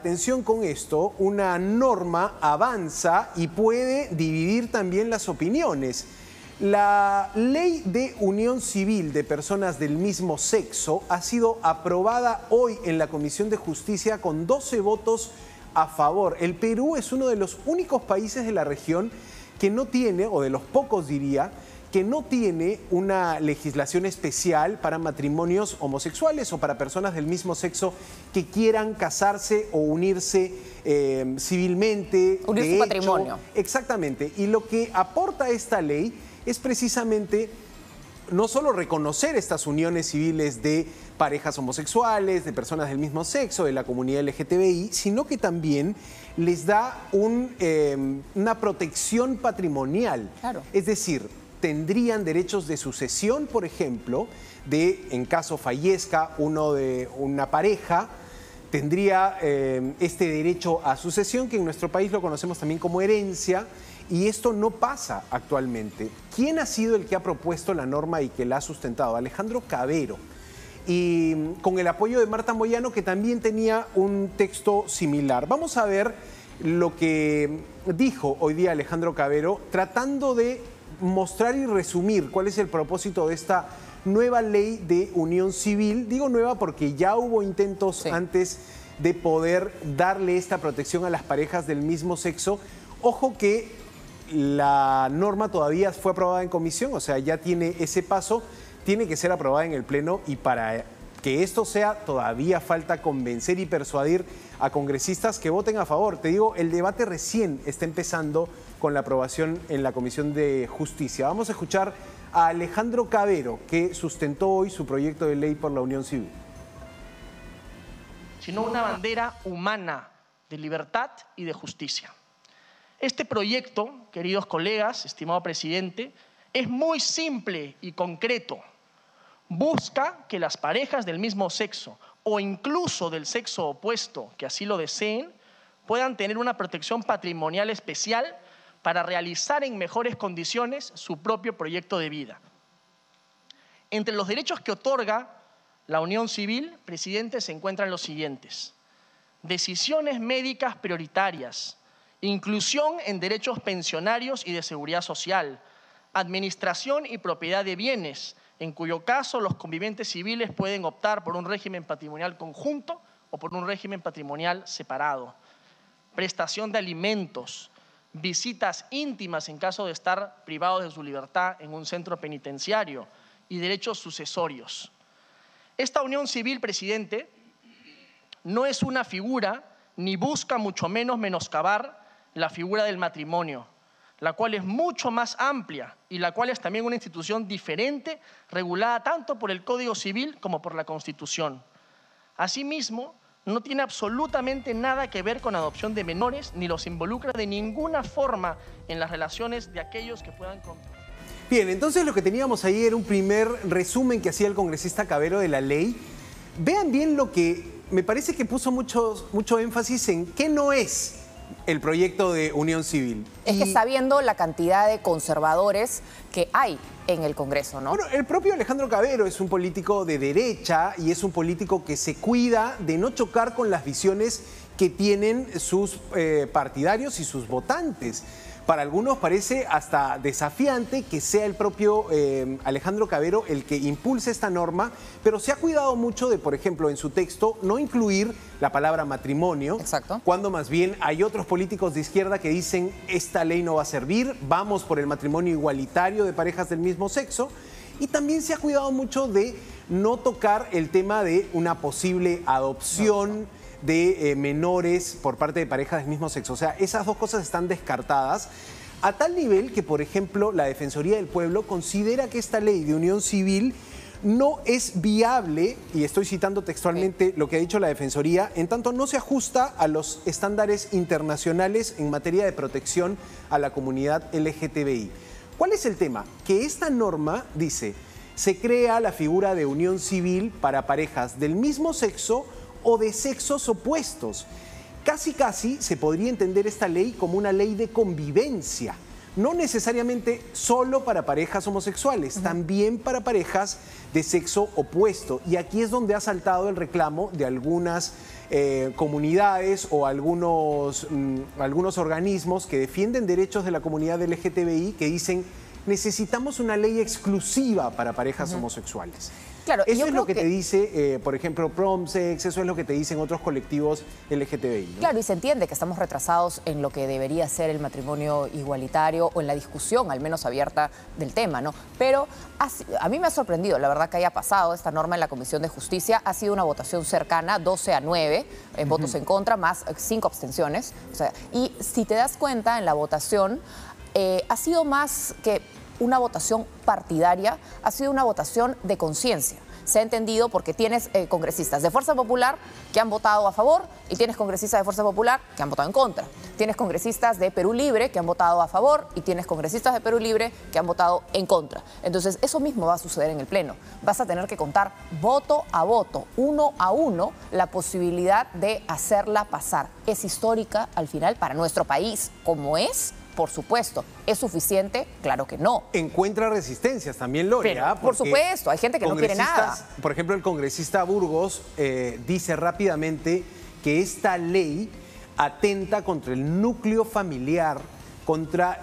Atención con esto, una norma avanza y puede dividir también las opiniones. La ley de unión civil de personas del mismo sexo ha sido aprobada hoy en la Comisión de Justicia con 12 votos a favor. El Perú es uno de los únicos países de la región que no tiene, o de los pocos diría, que no tiene una legislación especial para matrimonios homosexuales o para personas del mismo sexo que quieran casarse o unirse civilmente. Unir su patrimonio. Exactamente. Y lo que aporta esta ley es precisamente no solo reconocer estas uniones civiles de parejas homosexuales, de personas del mismo sexo, de la comunidad LGTBI, sino que también les da una protección patrimonial. Claro. Es decir, tendrían derechos de sucesión, por ejemplo, en caso fallezca uno de una pareja, tendría este derecho a sucesión, que en nuestro país lo conocemos también como herencia, y esto no pasa actualmente. ¿Quién ha sido el que ha propuesto la norma y que la ha sustentado? Alejandro Cavero. Y con el apoyo de Marta Moyano, que también tenía un texto similar. Vamos a ver lo que dijo hoy día Alejandro Cavero, tratando de mostrar y resumir cuál es el propósito de esta nueva ley de unión civil. Digo nueva porque ya hubo intentos antes de poder darle esta protección a las parejas del mismo sexo. Ojo que la norma todavía fue aprobada en comisión, o sea, ya tiene ese paso, tiene que ser aprobada en el Pleno, y para que esto sea todavía falta convencer y persuadir a congresistas que voten a favor. Te digo, el debate recién está empezando con la aprobación en la Comisión de Justicia. Vamos a escuchar a Alejandro Cavero, que sustentó hoy su proyecto de ley por la unión civil. Sino una bandera humana de libertad y de justicia. Este proyecto, queridos colegas, estimado presidente, es muy simple y concreto. Busca que las parejas del mismo sexo o incluso del sexo opuesto que así lo deseen puedan tener una protección patrimonial especial para realizar en mejores condiciones su propio proyecto de vida. Entre los derechos que otorga la unión civil, presidente, se encuentran los siguientes: decisiones médicas prioritarias, inclusión en derechos pensionarios y de seguridad social, administración y propiedad de bienes, en cuyo caso los convivientes civiles pueden optar por un régimen patrimonial conjunto o por un régimen patrimonial separado, prestación de alimentos, visitas íntimas en caso de estar privados de su libertad en un centro penitenciario y derechos sucesorios. Esta unión civil, presidente, no es una figura ni busca mucho menos menoscabar la figura del matrimonio, la cual es mucho más amplia y la cual es también una institución diferente, regulada tanto por el Código Civil como por la Constitución. Asimismo, no tiene absolutamente nada que ver con adopción de menores, ni los involucra de ninguna forma en las relaciones de aquellos que puedan controlar. Bien, entonces lo que teníamos ahí era un primer resumen que hacía el congresista Cavero de la ley. Vean bien lo que me parece que puso mucho énfasis en qué no es el proyecto de unión civil. Es que sabiendo la cantidad de conservadores que hay en el Congreso, ¿no? Bueno, el propio Alejandro Cavero es un político de derecha y es un político que se cuida de no chocar con las visiones que tienen sus partidarios y sus votantes. Para algunos parece hasta desafiante que sea el propio Alejandro Cavero el que impulse esta norma, pero se ha cuidado mucho de, por ejemplo, en su texto no incluir la palabra matrimonio. Exacto. Cuando más bien hay otros políticos de izquierda que dicen esta ley no va a servir, vamos por el matrimonio igualitario de parejas del mismo sexo. Y también se ha cuidado mucho de no tocar el tema de una posible adopción de menores por parte de parejas del mismo sexo. O sea, esas dos cosas están descartadas a tal nivel que, por ejemplo, la Defensoría del Pueblo considera que esta ley de unión civil no es viable, y estoy citando textualmente lo que ha dicho la Defensoría, en tanto no se ajusta a los estándares internacionales en materia de protección a la comunidad LGTBI. ¿Cuál es el tema? Que esta norma dice, se crea la figura de unión civil para parejas del mismo sexo o de sexos opuestos. Casi se podría entender esta ley como una ley de convivencia, no necesariamente solo para parejas homosexuales, también para parejas de sexo opuesto. Y aquí es donde ha saltado el reclamo de algunas comunidades o algunos organismos que defienden derechos de la comunidad LGTBI, que dicen: necesitamos una ley exclusiva para parejas homosexuales. Claro, eso es lo que te dice, por ejemplo, Promsex, eso es lo que te dicen otros colectivos LGTBI, ¿no? Claro, y se entiende que estamos retrasados en lo que debería ser el matrimonio igualitario o en la discusión, al menos abierta, del tema, ¿no? Pero a mí me ha sorprendido, la verdad, que haya pasado esta norma en la Comisión de Justicia. Ha sido una votación cercana, 12-9 votos en contra, más 5 abstenciones. O sea, y si te das cuenta, en la votación ha sido más que una votación partidaria, ha sido una votación de conciencia. Se ha entendido porque tienes congresistas de Fuerza Popular que han votado a favor y tienes congresistas de Fuerza Popular que han votado en contra. Tienes congresistas de Perú Libre que han votado a favor y tienes congresistas de Perú Libre que han votado en contra. Entonces, eso mismo va a suceder en el Pleno. Vas a tener que contar voto a voto, 1 a 1, la posibilidad de hacerla pasar. Es histórica al final para nuestro país, como es. Por supuesto. ¿Es suficiente? Claro que no. Encuentra resistencias también, Lorea. Por supuesto, hay gente que no quiere nada. Por ejemplo, el congresista Burgos dice rápidamente que esta ley atenta contra el núcleo familiar, contra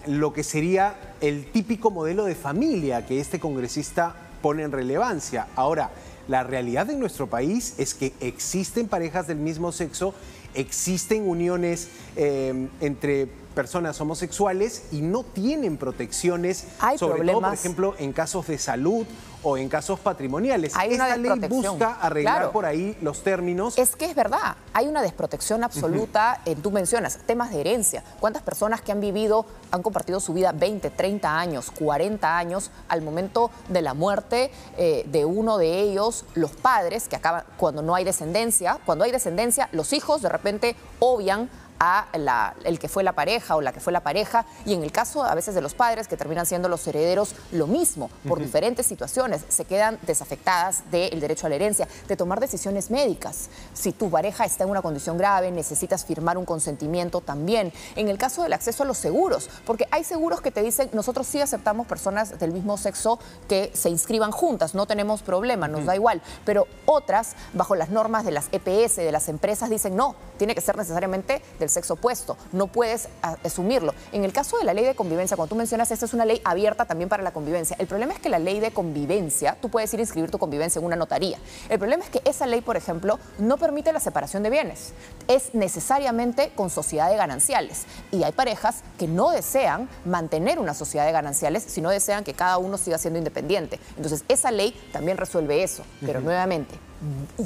lo que sería el típico modelo de familia que este congresista pone en relevancia. Ahora, la realidad en nuestro país es que existen parejas del mismo sexo, existen uniones entre personas homosexuales y no tienen protecciones, sobre todo, por ejemplo, en casos de salud o en casos patrimoniales. Esta ley busca arreglar por ahí los términos. Es que es verdad, hay una desprotección absoluta. Tú mencionas temas de herencia. ¿Cuántas personas que han compartido su vida 20, 30 años, 40 años, al momento de la muerte de uno de ellos, los padres, que acaban, cuando no hay descendencia, cuando hay descendencia, los hijos de repente obvian a el que fue la pareja o la que fue la pareja, y en el caso a veces de los padres, que terminan siendo los herederos, lo mismo, por diferentes situaciones, se quedan desafectadas del derecho a la herencia, de tomar decisiones médicas. Si tu pareja está en una condición grave, necesitas firmar un consentimiento también. En el caso del acceso a los seguros, porque hay seguros que te dicen: nosotros sí aceptamos personas del mismo sexo que se inscriban juntas, no tenemos problema, nos da igual, pero otras, bajo las normas de las EPS, de las empresas, dicen: no, tiene que ser necesariamente del sexo opuesto, no puedes asumirlo. En el caso de la ley de convivencia, cuando tú mencionas, esta es una ley abierta también para la convivencia. El problema es que la ley de convivencia, tú puedes ir a inscribir tu convivencia en una notaría. El problema es que esa ley, por ejemplo, no permite la separación de bienes. Es necesariamente con sociedad de gananciales. Y hay parejas que no desean mantener una sociedad de gananciales, sino desean que cada uno siga siendo independiente. Entonces, esa ley también resuelve eso. Pero nuevamente,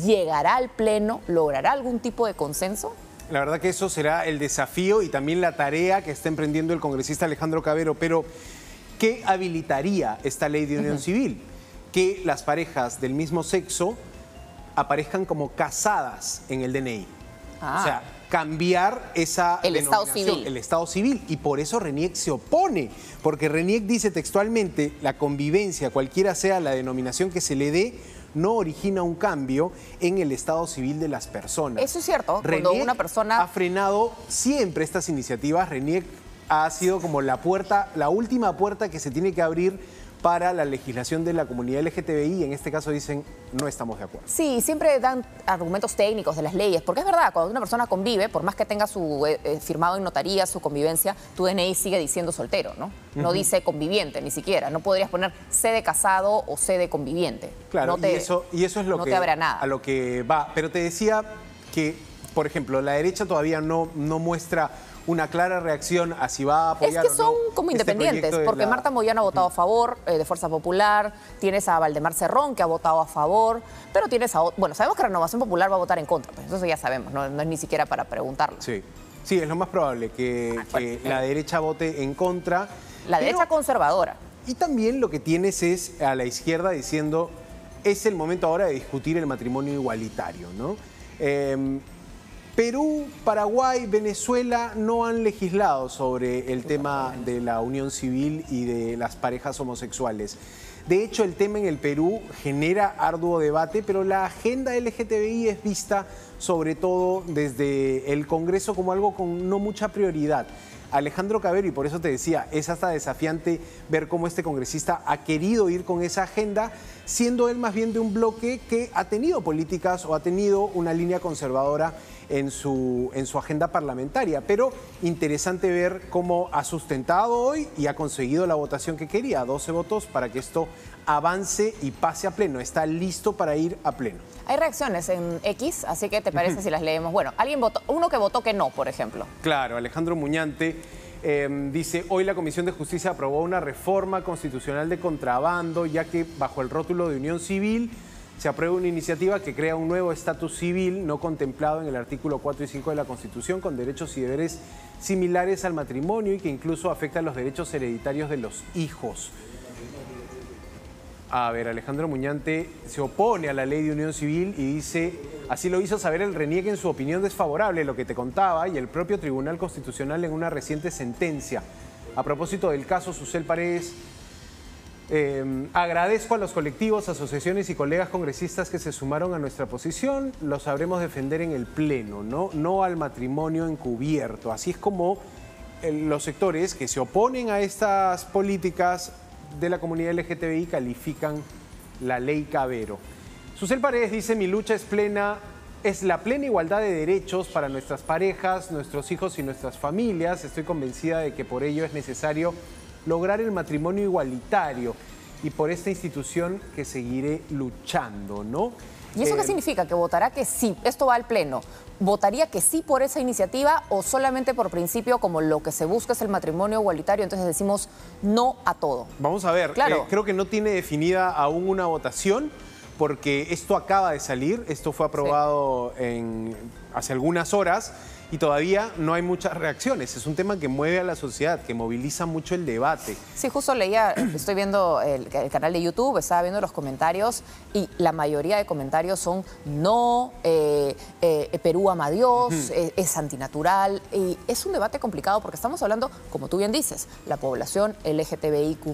¿llegará al Pleno? ¿Logrará algún tipo de consenso? La verdad que eso será el desafío y también la tarea que está emprendiendo el congresista Alejandro Cabero. Pero, ¿qué habilitaría esta ley de unión civil? Que las parejas del mismo sexo aparezcan como casadas en el DNI. O sea, cambiar esa denominación, el estado civil. Y por eso RENIEC se opone, porque RENIEC dice textualmente: la convivencia, cualquiera sea la denominación que se le dé, no origina un cambio en el estado civil de las personas. Eso es cierto. RENIEC cuando una persona ha frenado siempre estas iniciativas. RENIEC ha sido como la última puerta que se tiene que abrir para la legislación de la comunidad LGTBI, y en este caso dicen: no estamos de acuerdo. Sí, siempre dan argumentos técnicos de las leyes, porque es verdad, cuando una persona convive, por más que tenga su firmado en notaría, su convivencia, tu DNI sigue diciendo soltero, ¿no? No dice conviviente ni siquiera. No podrías poner C de casado o C de conviviente. Claro, y eso es lo que, a lo que va. Pero te decía que, por ejemplo, la derecha todavía no muestra una clara reacción a si va a apoyar. Es que son como independientes, porque Marta Moyano ha votado a favor de Fuerza Popular, tienes a Valdemar Cerrón, que ha votado a favor, pero tienes a... Bueno, sabemos que Renovación Popular va a votar en contra, pues eso ya sabemos, no es ni siquiera para preguntarlo. Sí, es lo más probable que la derecha vote en contra. La derecha conservadora. Y también lo que tienes es a la izquierda diciendo: es el momento ahora de discutir el matrimonio igualitario, ¿no? Perú, Paraguay, Venezuela no han legislado sobre el tema de la unión civil y de las parejas homosexuales. De hecho, el tema en el Perú genera arduo debate, pero la agenda LGTBI es vista sobre todo desde el Congreso como algo con no mucha prioridad. Alejandro Cabero, y por eso te decía, es hasta desafiante ver cómo este congresista ha querido ir con esa agenda, siendo él más bien de un bloque que ha tenido políticas o ha tenido una línea conservadora en su agenda parlamentaria. Pero interesante ver cómo ha sustentado hoy y ha conseguido la votación que quería, 12 votos para que esto avance y pase a pleno. Está listo para ir a pleno. Hay reacciones en X, así que ¿te parece si las leemos? Bueno, alguien votó, uno que votó que no, por ejemplo. Claro, Alejandro Muñante dice, hoy la Comisión de Justicia aprobó una reforma constitucional de contrabando, ya que bajo el rótulo de unión civil se aprueba una iniciativa que crea un nuevo estatus civil no contemplado en el artículo 4 y 5 de la Constitución, con derechos y deberes similares al matrimonio y que incluso afecta los derechos hereditarios de los hijos. A ver, Alejandro Muñante se opone a la ley de unión civil y dice, así lo hizo saber el RENIEC en su opinión desfavorable, lo que te contaba, y el propio Tribunal Constitucional en una reciente sentencia. A propósito del caso Susel Paredes, agradezco a los colectivos, asociaciones y colegas congresistas que se sumaron a nuestra posición, lo sabremos defender en el Pleno, no al matrimonio encubierto. Así es como los sectores que se oponen a estas políticas de la comunidad LGTBI califican la ley Cabero. Susel Paredes dice, mi lucha es la plena igualdad de derechos para nuestras parejas, nuestros hijos y nuestras familias. Estoy convencida de que por ello es necesario lograr el matrimonio igualitario y por esta institución que seguiré luchando, ¿no? ¿Y eso qué significa? ¿Que votará que sí? Esto va al Pleno. ¿Votaría que sí por esa iniciativa o solamente por principio, como lo que se busca es el matrimonio igualitario, entonces decimos no a todo? Vamos a ver, claro. Creo que no tiene definida aún una votación porque esto acaba de salir, esto fue aprobado hace algunas horas y todavía no hay muchas reacciones. Es un tema que mueve a la sociedad, que moviliza mucho el debate. Sí, justo leía, estoy viendo el canal de YouTube, estaba viendo los comentarios y la mayoría de comentarios son no, Perú ama a Dios, es antinatural. Y es un debate complicado porque estamos hablando, como tú bien dices, la población LGTBIQ+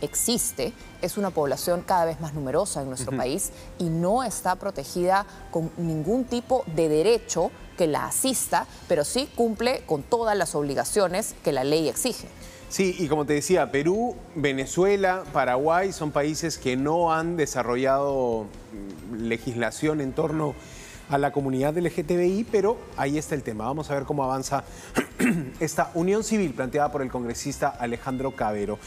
existe, es una población cada vez más numerosa en nuestro país y no está protegida con ningún tipo de derecho que la asista, pero sí cumple con todas las obligaciones que la ley exige. Sí, y como te decía, Perú, Venezuela, Paraguay son países que no han desarrollado legislación en torno a la comunidad LGTBI, pero ahí está el tema. Vamos a ver cómo avanza esta unión civil planteada por el congresista Alejandro Cabero.